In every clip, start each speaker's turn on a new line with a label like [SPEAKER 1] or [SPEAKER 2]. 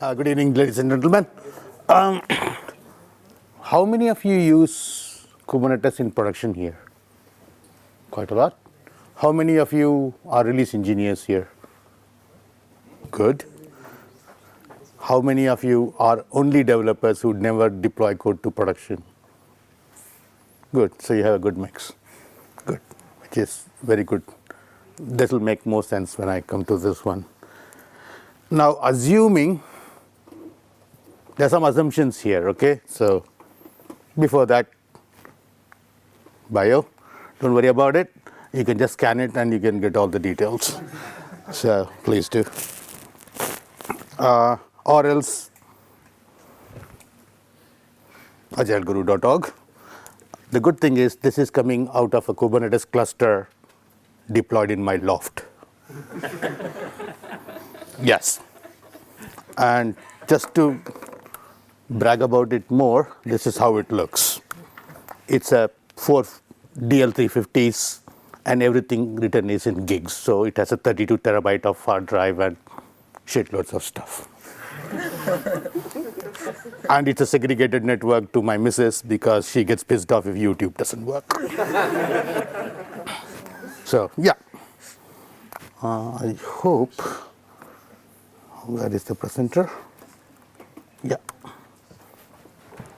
[SPEAKER 1] Good evening, ladies and gentlemen. How many of you use Kubernetes in production here? Quite a lot. How many of you are release engineers here? Good. How many of you are only developers who never deploy code to production? Good. So you have a good mix. Good. Which is very good. This will make more sense when I come to this one. Now, assuming there are some assumptions here, okay? So before that, bio, don't worry about it. You can just scan it and you can get all the details. So please do. Or else agileguru.org. The good thing is this is coming out of a Kubernetes cluster deployed in my loft. Yes. And just to brag about it more, this is how it looks. It's a 4 DL350s and everything written is in gigs. So it has a 32 terabyte of hard drive and shitloads of stuff. And it's a segregated network to my missus because she gets pissed off if YouTube doesn't work. So, yeah. I hope, where is the presenter? Yeah.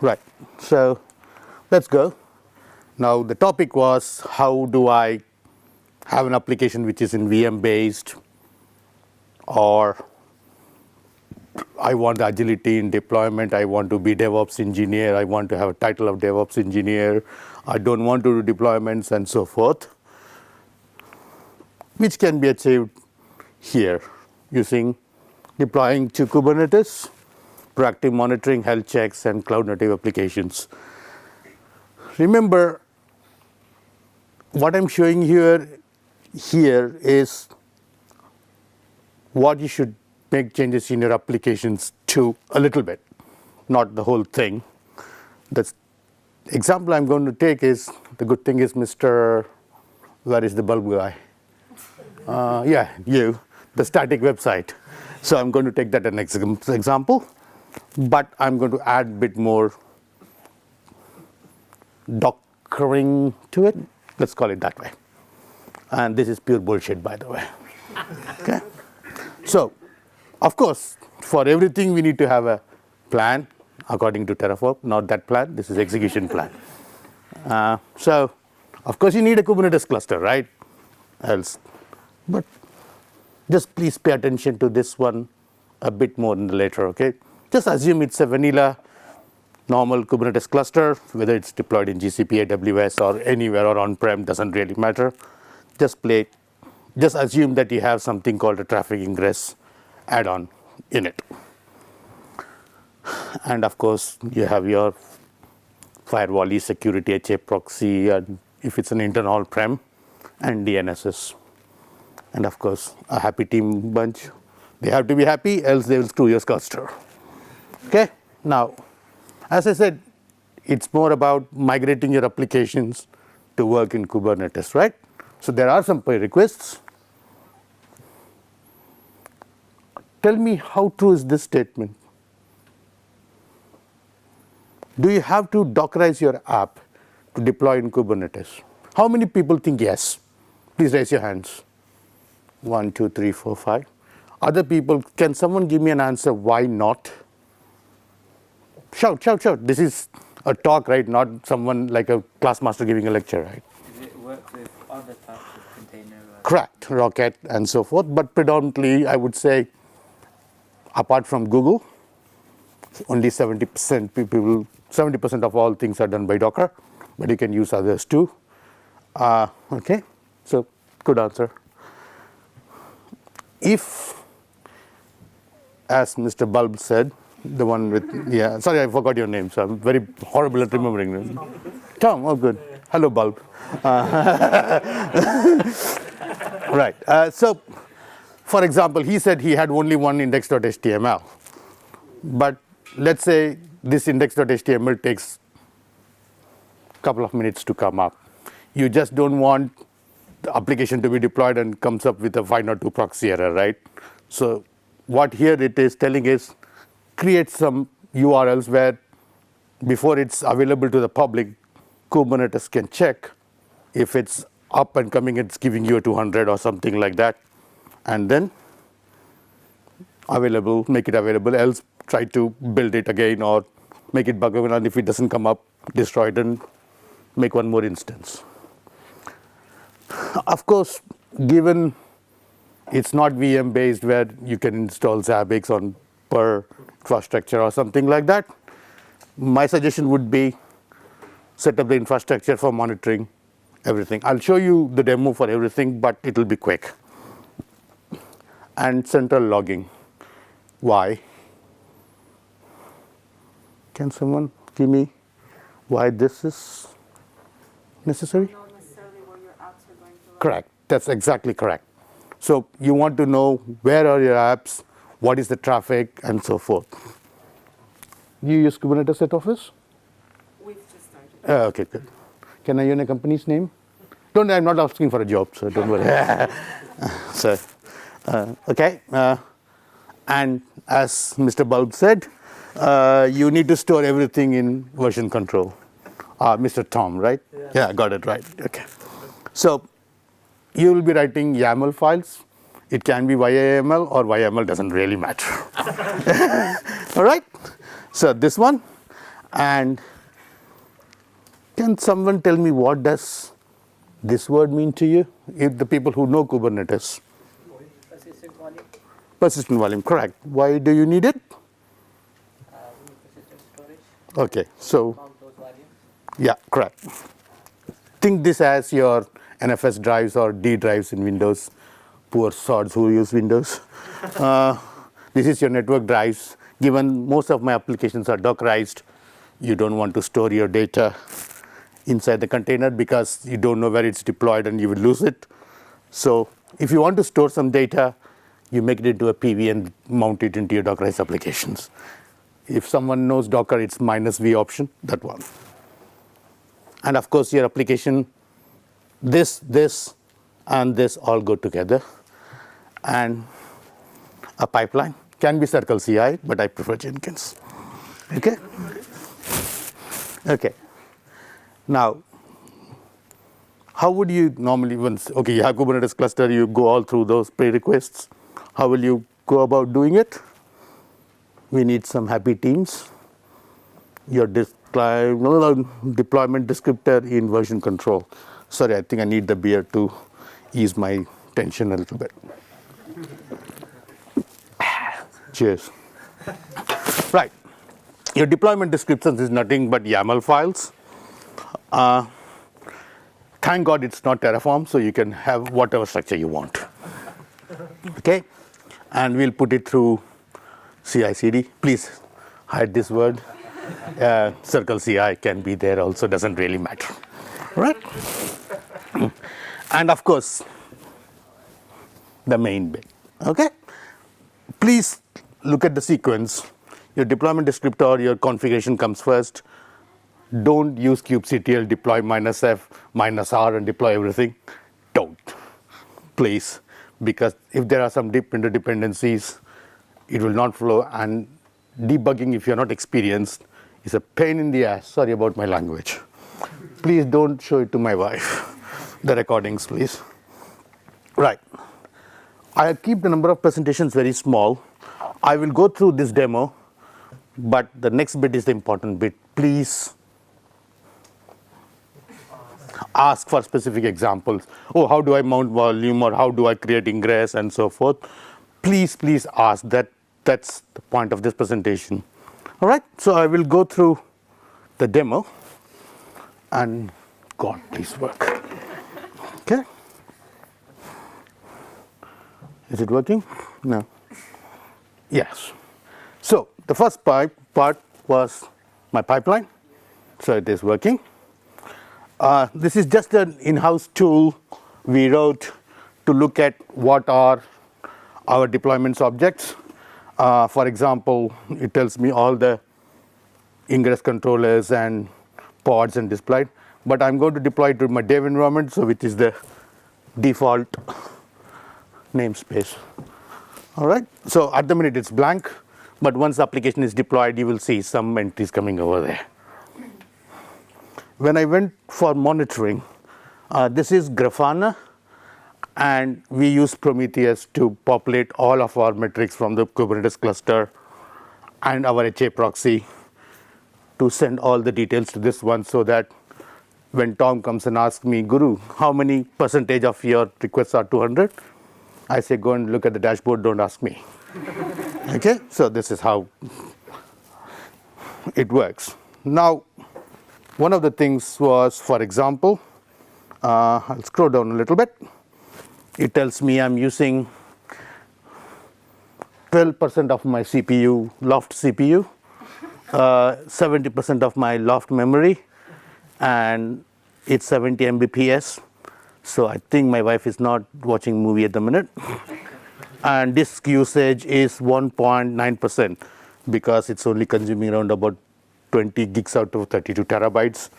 [SPEAKER 1] Right. So, let's go. Now, the topic was how do I have an application which is in VM based, or I want the agility in deployment, I want to be DevOps engineer, I want to have a title of DevOps engineer, I don't want to do deployments and so forth, which can be achieved here using deploying to Kubernetes, proactive monitoring, health checks, and cloud native applications. Remember, what I'm showing here is what you should make changes in your applications to a little bit, not the whole thing. The example I'm going to take is, the good thing is Mr. Where is the bulb guy? Yeah, you, the static website. So I'm going to take that as an example, but I'm going to add a bit more dockering to it. Let's call it that way. And this is pure bullshit, by the way. Okay. So, of course, for everything we need to have a plan according to Terraform. Not that plan. This is execution plan. So, of course, you need a Kubernetes cluster, right? Else, but just please pay attention to this one a bit more in the later. Okay. Just assume it's a vanilla, normal Kubernetes cluster, whether it's deployed in GCP, AWS, or anywhere or on-prem, doesn't really matter. Just assume that you have something called a traffic ingress add-on in it. And of course, you have your firewall, security, HA proxy, and if it's an internal prem, and DNSs. And of course, a happy team bunch. They have to be happy, else they will screw your cluster. Okay? Now, as I said, it's more about migrating your applications to work in Kubernetes, right? So there are some prerequisites. Tell me how true is this statement? Do you have to Dockerize your app to deploy in Kubernetes? How many people think yes? Please raise your hands. 1, 2, 3, 4, 5. Other people, can someone give me an answer why not? Shout, shout, shout. This is a talk, right? Not someone like a class master giving a lecture, right?
[SPEAKER 2] Does it work with other types of container?
[SPEAKER 1] Correct, Rocket and so forth. But predominantly, I would say, apart from Google, only 70% of all things are done by Docker, but you can use others too. Okay, so good answer. If, as Mr. Bulb said, the one with, yeah, sorry, I forgot your name, so I'm very horrible at remembering them. Tom, oh good. Hello, Bulb. Right, so for example, he said he had only one index.html. But let's say this index.html takes a couple of minutes to come up. You just don't want the application to be deployed and comes up with a 502 proxy error, right? So what here it is telling is create some URLs where before it's available to the public, Kubernetes can check if it's up and coming, it's giving you a 200 or something like that, and then available, make it available, else try to build it again or make it buggable, and if it doesn't come up, destroy it and make one more instance. Of course, given it's not VM based where you can install Zabbix on per infrastructure or something like that, my suggestion would be set up the infrastructure for monitoring everything. I'll show you the demo for everything, but it will be quick. And central logging. Why? Can someone give me why this is necessary?
[SPEAKER 3] Not necessarily where your apps are going to run.
[SPEAKER 1] Correct. That's exactly correct. So you want to know where are your apps, what is the traffic, and so forth. You use Kubernetes at office?
[SPEAKER 3] We've just started.
[SPEAKER 1] Okay, good. Can I use a company's name? Don't. I'm not asking for a job, so don't worry. So, okay. And as Mr. Bulb said, you need to store everything in version control. Mr. Tom, right? Yeah, got it right. Okay. So you will be writing YAML files. It can be YAML or YAML, doesn't really matter. All right. So this one, and can someone tell me what does this word mean to you? If the people who know Kubernetes.
[SPEAKER 2] Persistent volume.
[SPEAKER 1] Persistent volume, correct. Why do you need it?
[SPEAKER 2] We need persistent storage.
[SPEAKER 1] Okay, so
[SPEAKER 2] Count those volumes.
[SPEAKER 1] yeah, correct. Think this as your NFS drives or D drives in Windows. Poor sods who use Windows. This is your network drives. Given most of my applications are Dockerized, you don't want to store your data inside the container because you don't know where it's deployed and you will lose it. So if you want to store some data, you make it into a PV and mount it into your Dockerized applications. If someone knows Docker, it's -V option, that one. And of course, your application, this, and this all go together. And a pipeline can be Circle CI, but I prefer Jenkins. Okay? Okay. Now, how would you normally, okay, you have Kubernetes cluster, you go all through those prerequisites. How will you go about doing it? We need some happy teams. Your deployment descriptor in version control. Sorry, I think I need the beer to ease my tension a little bit. Cheers. Right. Your deployment descriptions is nothing but YAML files. Thank God it's not Terraform, so you can have whatever structure you want. Okay? And we'll put it through CI/CD. Please hide this word. Circle CI can be there also, doesn't really matter. Right? And of course, the main bit. Okay? Please look at the sequence. Your deployment descriptor, your configuration comes first. Don't use kubectl, deploy -f, -r, and deploy everything. Don't. Please. Because if there are some deep interdependencies, it will not flow. And debugging, if you're not experienced, is a pain in the ass. Sorry about my language. Please don't show it to my wife. The recordings, please. Right. I keep the number of presentations very small. I will go through this demo, but the next bit is the important bit. Please ask for specific examples. Oh, how do I mount volume, or how do I create ingress, and so forth. Please ask that. That's the point of this presentation. All right, so I will go through the demo, and God, please work. Okay. Is it working? No. Yes. So the first part was my pipeline. So it is working. This is just an in-house tool we wrote to look at what are our deployments objects. For example, it tells me all the ingress controllers and pods and displayed. But I'm going to deploy it to my dev environment, so which is the default namespace. All right. So at the minute it's blank. But once the application is deployed, you will see some entries coming over there. When I went for monitoring, this is Grafana, and we use Prometheus to populate all of our metrics from the Kubernetes cluster and our HA proxy to send all the details to this one, so that when Tom comes and asks me, Guru, how many percentage of your requests are 200? I say, go and look at the dashboard, don't ask me. Okay, so this is how it works. Now, one of the things was, for example, I'll scroll down a little bit. It tells me I'm using 12% of my CPU, loft CPU, 70% of my loft memory, and it's 70 Mbps. So I think my wife is not watching movie at the minute. And disk usage is 1.9% because it's only consuming around about 20 gigs out of 32 terabytes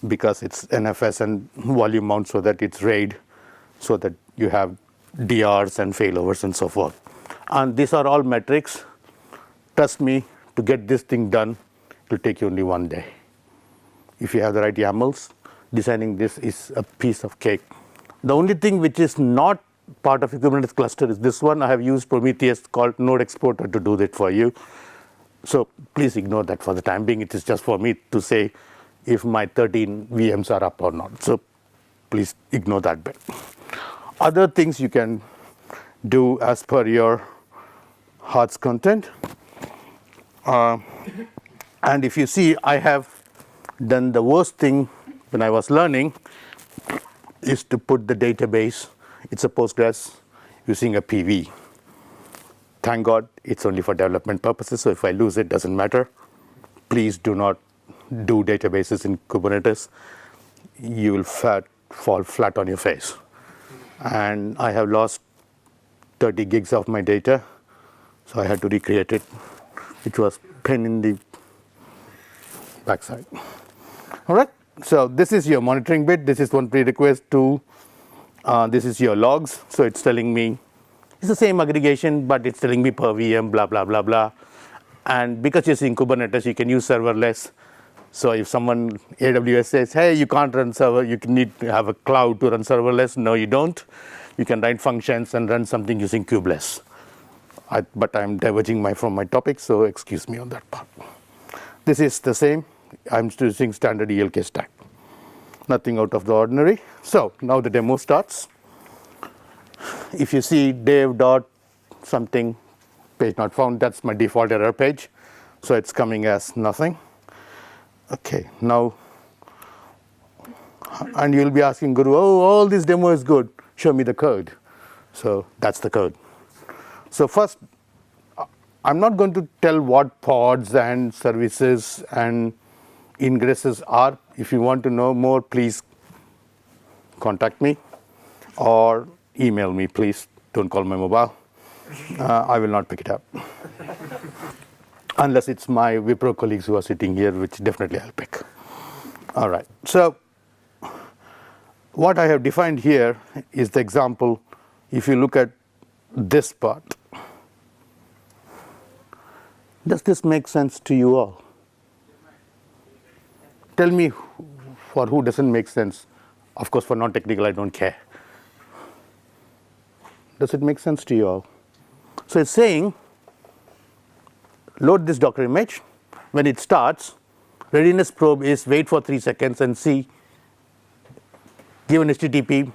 [SPEAKER 1] because it's NFS and volume mount, so that it's RAID, so that you have DRs and failovers and so forth. And these are all metrics. Trust me, to get this thing done, it will take you only 1 day. If you have the right YAMLs, designing this is a piece of cake. The only thing which is not part of a Kubernetes cluster is this one. I have used Prometheus called Node Exporter to do that for you. So please ignore that for the time being. It is just for me to say if my 13 VMs are up or not. So please ignore that bit. Other things you can do as per your heart's content. And if you see, I have done the worst thing when I was learning is to put the database, it's a Postgres, using a PV. Thank God it's only for development purposes, so if I lose it, doesn't matter. Please do not do databases in Kubernetes. You will fall flat on your face. And I have lost 30 gigs of my data, so I had to recreate it, which was pain in the backside. All right, so this is your monitoring bit. This is one prerequisite to, this is your logs. So it's telling me, it's the same aggregation, but it's telling me per VM, blah, blah, blah, blah. And because you're using Kubernetes, you can use serverless. So if someone, AWS says, hey, you can't run server, you need to have a cloud to run serverless. No, you don't. You can write functions and run something using kubeless. But I'm diverging from my topic, so excuse me on that part. This is the same. I'm still using standard ELK stack. Nothing out of the ordinary. So now the demo starts. If you see dev dot something, page not found, that's my default error page. So it's coming as nothing. Okay, now, and you'll be asking Guru, oh, all this demo is good. Show me the code. So that's the code. So first, I'm not going to tell what pods and services and ingresses are. If you want to know more, please contact me or email me, please. Don't call my mobile. I will not pick it up. Unless it's my Wipro colleagues who are sitting here, which definitely I'll pick. All right. So what I have defined here is the example. If you look at this part, does this make sense to you all? Tell me for who doesn't make sense. Of course, for non-technical, I don't care. Does it make sense to you all? So it's saying, load this Docker image. When it starts, readiness probe is wait for 3 seconds and see, give an HTTP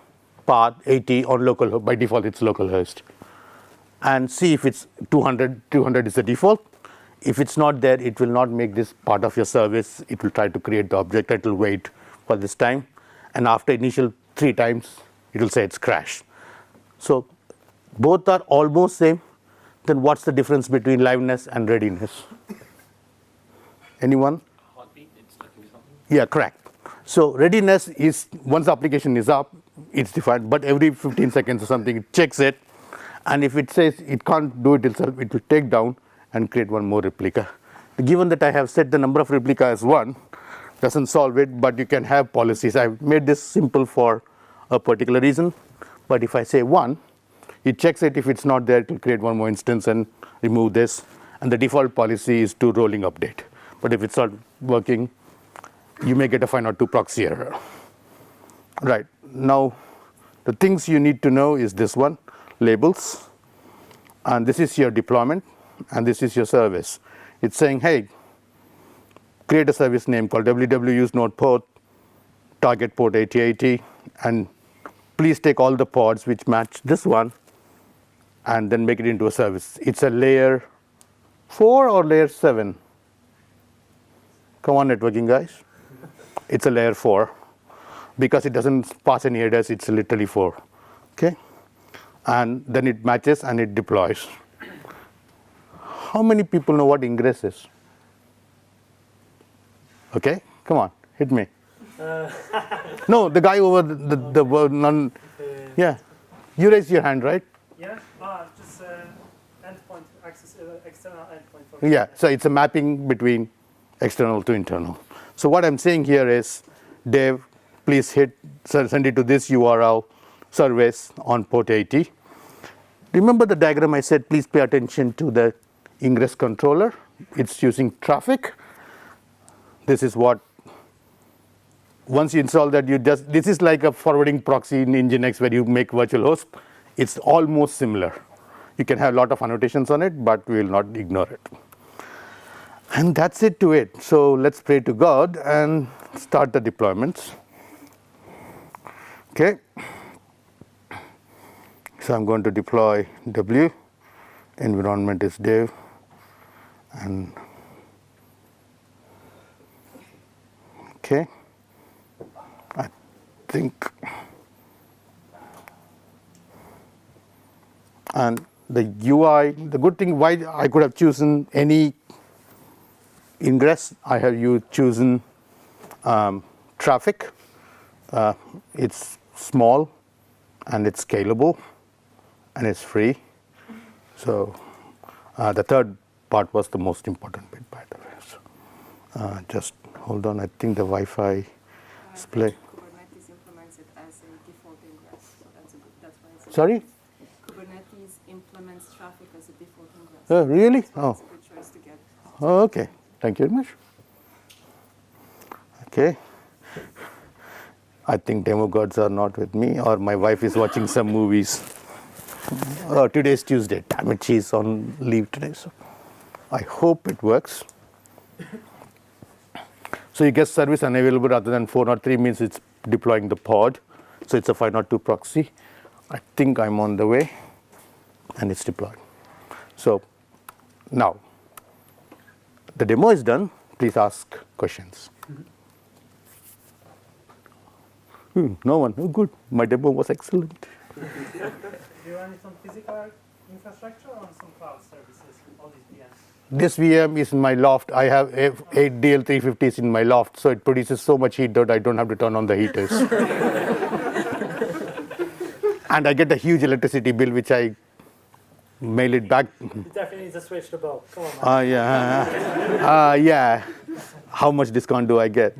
[SPEAKER 1] path 80 on local, by default it's localhost, and see if it's 200 is the default. If it's not there, it will not make this part of your service. It will try to create the object. It will wait for this time. And after initial 3 times, it will say it's crashed. So both are almost same. Then what's the difference between liveness and readiness? Anyone?
[SPEAKER 4] Heartbeat, it's looking for something.
[SPEAKER 1] Yeah, correct. So readiness is, once the application is up, it's defined. But every 15 seconds or something, it checks it. And if it says it can't do it itself, it will take down and create one more replica. Given that I have set the number of replica as 1, doesn't solve it, but you can have policies. I've made this simple for a particular reason. But if I say 1, it checks it. If it's not there, it will create one more instance and remove this. and the default policy is to rolling update. But if it's not working, you may get a 502 proxy error. Right, now the things you need to know is this one, labels, and this is your deployment, and this is your service. It's saying, hey, create a service name called www use node port, target port 8080, and please take all the pods which match this one and then make it into a service. It's a layer 4 or layer 7? Come on, networking guys. It's a layer 4 because it doesn't pass any headers, it's literally 4. Okay? And then it matches and it deploys. How many people know what ingress is? Okay, come on, hit me. No, the guy over the none. Yeah, you raised your hand, right?
[SPEAKER 5] Yeah, just endpoint access, external endpoint.
[SPEAKER 1] Yeah, so it's a mapping between external to internal. So what I'm saying here is, Dev, please send it to this URL service on port 80. Remember the diagram I said, please pay attention to the ingress controller. It's using traffic. This is what, once you install that, this is like a forwarding proxy in Nginx where you make virtual host. It's almost similar. You can have a lot of annotations on it, but we will not ignore it. And that's it to it. So let's pray to God and start the deployments. Okay. So I'm going to deploy W. Environment is dev. And okay. I think. And the UI, the good thing, why I could have chosen any ingress, I have chosen traffic. It's small and it's scalable and it's free. So the third part was the most important bit, by the way. So, just hold on, I think the Wi-Fi display.
[SPEAKER 3] Kubernetes implements it as a default ingress, so that's why it's
[SPEAKER 1] Sorry?
[SPEAKER 3] Kubernetes implements traffic as a default ingress.
[SPEAKER 1] Oh, really?
[SPEAKER 3] So
[SPEAKER 1] Oh.
[SPEAKER 3] it's a good choice to get.
[SPEAKER 1] Oh, okay. Thank you very much. Okay. I think demo gods are not with me, or my wife is watching some movies. Oh, today's Tuesday. Damn it, she's on leave today. So I hope it works. So you get service unavailable rather than 403 means it's deploying the pod. So it's a 502 proxy. I think I'm on the way, and it's deployed. So now, the demo is done. Please ask questions. No one. Oh, good. My demo was excellent.
[SPEAKER 5] Do you run it on physical infrastructure or on some cloud services, all these VMs?
[SPEAKER 1] This VM is in my loft. I have 8 DL350s in my loft, so it produces so much heat that I don't have to turn on the heaters. And I get a huge electricity bill, which I mail it back.
[SPEAKER 5] It definitely needs a switch to bulb. Come on, man.
[SPEAKER 1] Yeah. How much discount do I get?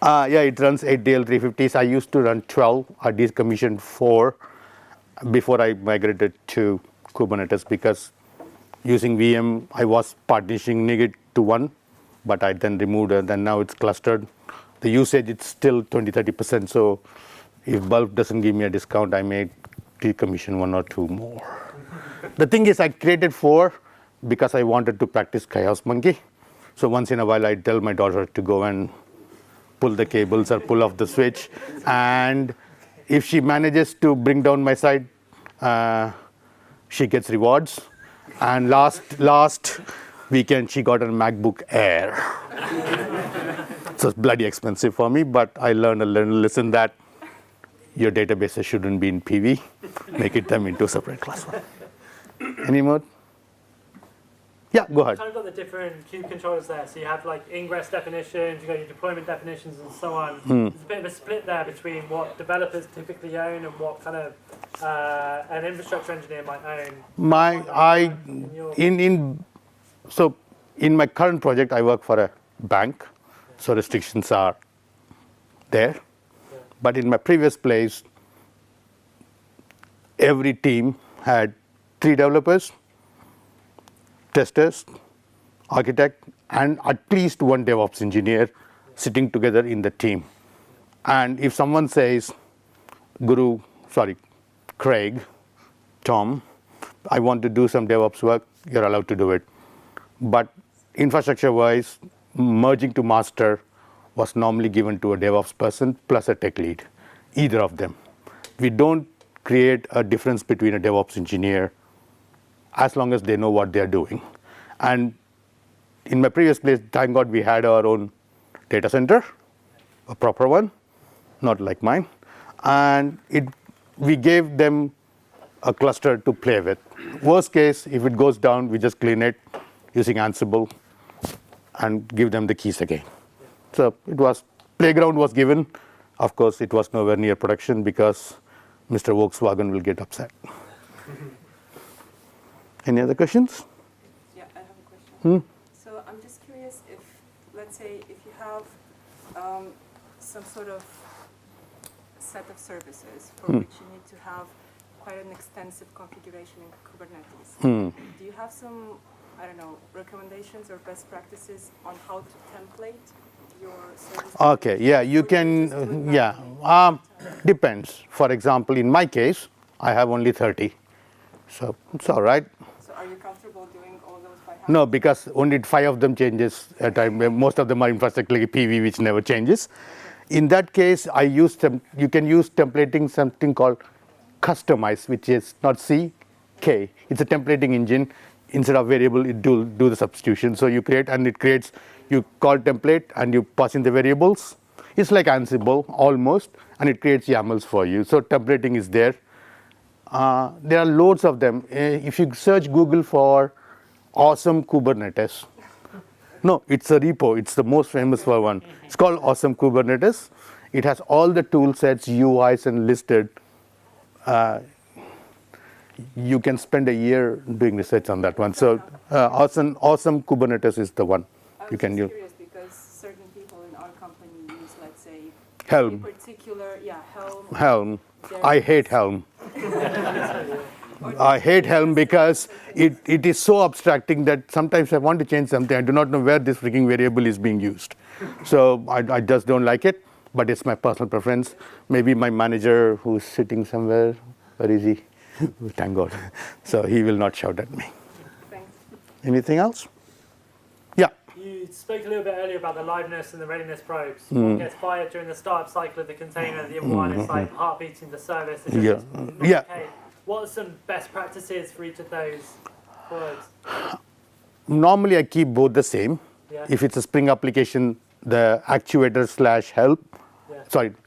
[SPEAKER 1] Yeah, it runs 8 DL350s. I used to run 12. I decommissioned 4 before I migrated to Kubernetes because using VM, I was partitioning it to 1, but I then removed it, and now it's clustered. The usage, it's still 20-30%. So if bulb doesn't give me a discount, I may decommission 1 or 2 more. The thing is, I created 4 because I wanted to practice Chaos Monkey. So once in a while, I tell my daughter to go and pull the cables or pull off the switch. And if she manages to bring down my side, she gets rewards. And last weekend, she got a MacBook Air. So it's bloody expensive for me, but I learned a lesson that your databases shouldn't be in PV. Make them into a separate class. Any more? Yeah, go ahead.
[SPEAKER 5] Kind of got the different kube controllers there. So you have like ingress definitions, you got your deployment definitions, and so on. There's a bit of a split there between what developers typically own and what kind of an infrastructure engineer might own.
[SPEAKER 1] So in my current project, I work for a bank, so restrictions are there.
[SPEAKER 5] Yeah.
[SPEAKER 1] But in my previous place, every team had 3 developers, testers, architect, and at least one DevOps engineer sitting together in the team. And if someone says, Craig, Tom, I want to do some DevOps work, you're allowed to do it. But infrastructure-wise, merging to master was normally given to a DevOps person plus a tech lead, either of them. We don't create a difference between a DevOps engineer as long as they know what they're doing. And in my previous place, thank God we had our own data center, a proper one, not like mine. And we gave them a cluster to play with. Worst case, if it goes down, we just clean it using Ansible and give them the keys again. So playground was given. Of course, it was nowhere near production because Mr. Volkswagen will get upset. Any other questions?
[SPEAKER 3] Yeah, I have a question. So I'm just curious if, let's say, if you have some sort of set of services for which you need to have quite an extensive configuration in Kubernetes. Do you have some, I don't know, recommendations or best practices on how to template your service?
[SPEAKER 1] Okay, yeah, you can, depends. For example, in my case, I have only 30. So it's all right.
[SPEAKER 3] So are you comfortable doing all those by hand?
[SPEAKER 1] No, because only 5 of them changes at a time. Most of them are infrastructure like PV, which never changes. In that case, you can use templating something called Customize, which is not C, K. It's a templating engine. Instead of variable, it do the substitution. So you create, and it creates, you call template, and you pass in the variables. It's like Ansible, almost, and it creates YAMLs for you. So templating is there. There are loads of them. If you search Google for awesome Kubernetes, no, it's a repo. It's the most famous one. It's called Awesome Kubernetes. It has all the tool sets, UIs, and listed. You can spend a year doing research on that one. So awesome Kubernetes is the one you can use.
[SPEAKER 3] I'm curious because certain people in our company use, let's say,
[SPEAKER 1] Helm.
[SPEAKER 3] a particular, Helm.
[SPEAKER 1] Helm. I hate Helm. I hate Helm because it is so abstracting that sometimes I want to change something. I do not know where this freaking variable is being used. So I just don't like it, but it's my personal preference. Maybe my manager who's sitting somewhere, where is he? Thank God. So he will not shout at me.
[SPEAKER 3] Thanks.
[SPEAKER 1] Anything else? Yeah.
[SPEAKER 5] You spoke a little bit earlier about the liveness and the readiness probes. One gets fired during the startup cycle of the container, the other one is like heartbeating the service. It's just not okay. What are some best practices for each of those probes?
[SPEAKER 1] Normally I keep both the same.
[SPEAKER 5] Yeah.
[SPEAKER 1] If it's a Spring application, the actuator / help,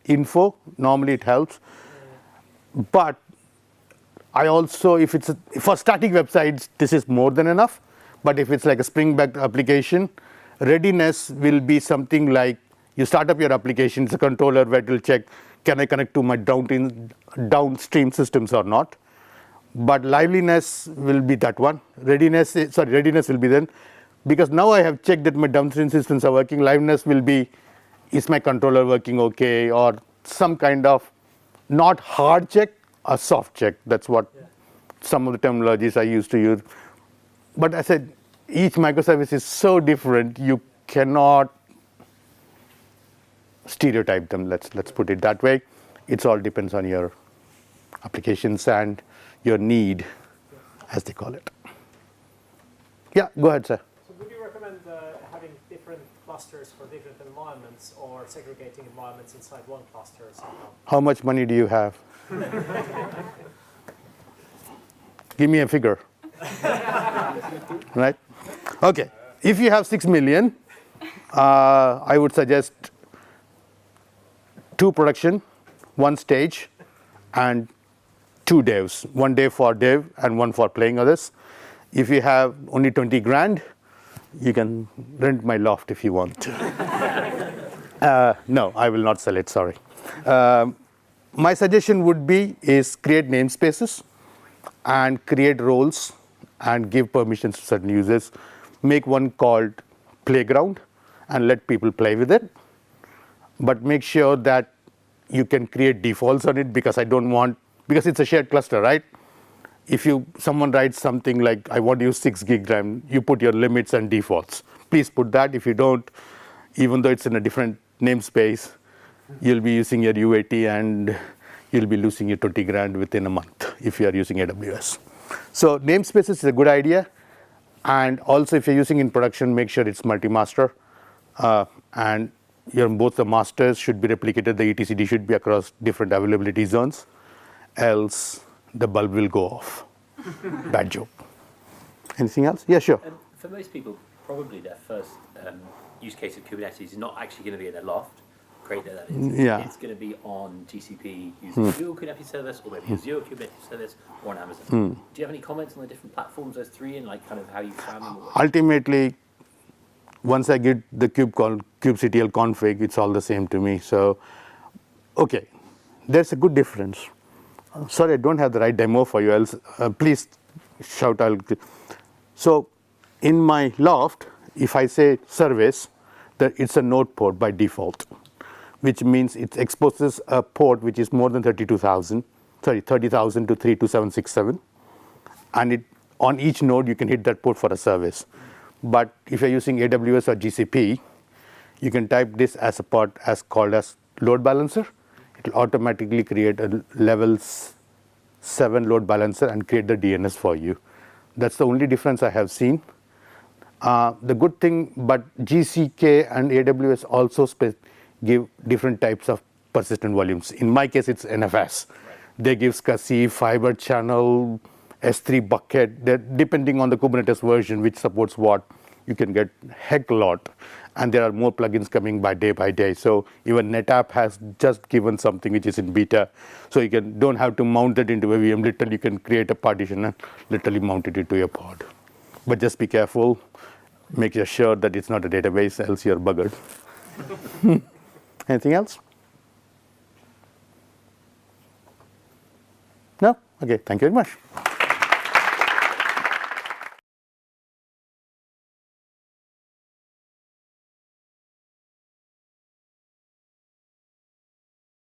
[SPEAKER 1] info, normally it helps. But I also, if it's for static websites, this is more than enough. But if it's like a Spring-backed application, readiness will be something like you start up your application, it's a controller where it will check, can I connect to my downstream systems or not? But liveliness will be that one. Readiness will be then. Because now I have checked that my downstream systems are working, liveness will be, is my controller working okay? Or some kind of, not hard check, a soft check. That's what some of the terminologies I used to use. But I said, each microservice is so different, you cannot stereotype them, let's put it that way. It all depends on your applications and your need, as they call it. Yeah, go ahead, sir.
[SPEAKER 4] So would you recommend having different clusters for different environments or segregating environments inside one cluster somehow?
[SPEAKER 1] How much money do you have? Give me a figure. Right? Okay. If you have 6 million, I would suggest 2 production, 1 stage, and 2 devs. 1 dev for dev and 1 for playing others. If you have only 20 grand, you can rent my loft if you want. No, I will not sell it, sorry. My suggestion would be is create namespaces and create roles and give permissions to certain users. Make one called playground and let people play with it. But make sure that you can create defaults on it because I don't want, because it's a shared cluster, right? if someone writes something like, I want to use 6 gig RAM, you put your limits and defaults. Please put that. If you don't, even though it's in a different namespace, you'll be using your UAT and you'll be losing your 20 grand within a month if you are using AWS. So namespaces is a good idea. And also, if you're using in production, make sure it's multi-master. And both the masters should be replicated. The etcd should be across different availability zones. Else, the bulb will go off. Bad joke. Anything else? Yeah, sure.
[SPEAKER 6] For most people, probably their first use case of Kubernetes is not actually going to be in their loft. Great that is.
[SPEAKER 1] Yeah.
[SPEAKER 6] It's going to be on GCP using a Google Kubernetes service, or maybe Azure Kubernetes service, or on Amazon. Do you have any comments on the different platforms, those three, and like kind of how you found them?
[SPEAKER 1] Ultimately, once I get the kubectl config, it's all the same to me. So, okay, there's a good difference. Sorry, I don't have the right demo for you. Else, please shout out. So, in my loft, if I say service, it's a node port by default, which means it exposes a port which is more than 30,000 to 32767. And on each node, you can hit that port for a service. But if you're using AWS or GCP, you can type this as a port called as load balancer. It will automatically create a level 7 load balancer and create the DNS for you. That's the only difference I have seen. The good thing, but GCK and AWS also give different types of persistent volumes. In my case, it's NFS. They give SCSI, fiber channel, S3 bucket. Depending on the Kubernetes version, which supports what, you can get heck a lot. And there are more plugins coming by day. So even NetApp has just given something which is in beta. So you don't have to mount it into a VM. Literally, you can create a partition and literally mount it into your pod. But just be careful. Make sure that it's not a database, else you're buggered. Anything else? No? Okay, thank you very much.